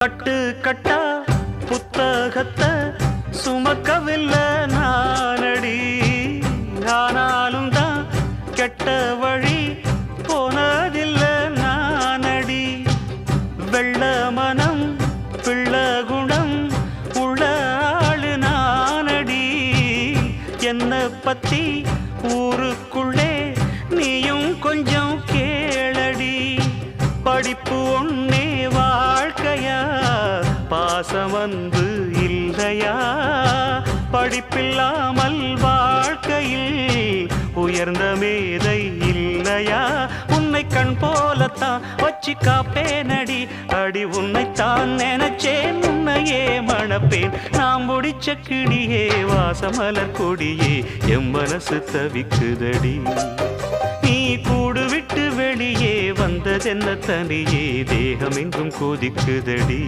கட்டு கட்டா புத்தகத்தை சுமக்கவில்லை நானடி, ஆனாலும் தான் கெட்ட வழி போனதில்லை நானடி. வெள்ள மனம் பிள்ள குணம் உள்ள ஆளு நானடி, என்ன பத்தி ஊருக்குள்ளே நீயும் கொஞ்சம் கேளடி. படிப்பு ஒன்னே வாழ்க்கையா, பாசம் வந்து இல்லையா? படிப்பில்லாமல் வாழ்க்கையில் உயர்ந்த மேதை இல்லையா? உன்னை கண் போலத்தான் வச்சு காப்பேனடி, அடி உன்னைத்தான் நினைச்சேன் உன்னையே மணப்பேன். நாம் முடிச்ச கிளியே வாசமலர் கொடியே எம் மனசு தவிக்குதடி. நீ கூடு விட்டு வெளியே வந்ததென்ன தனியே தேகம் எங்கும் கொதிக்குதடி.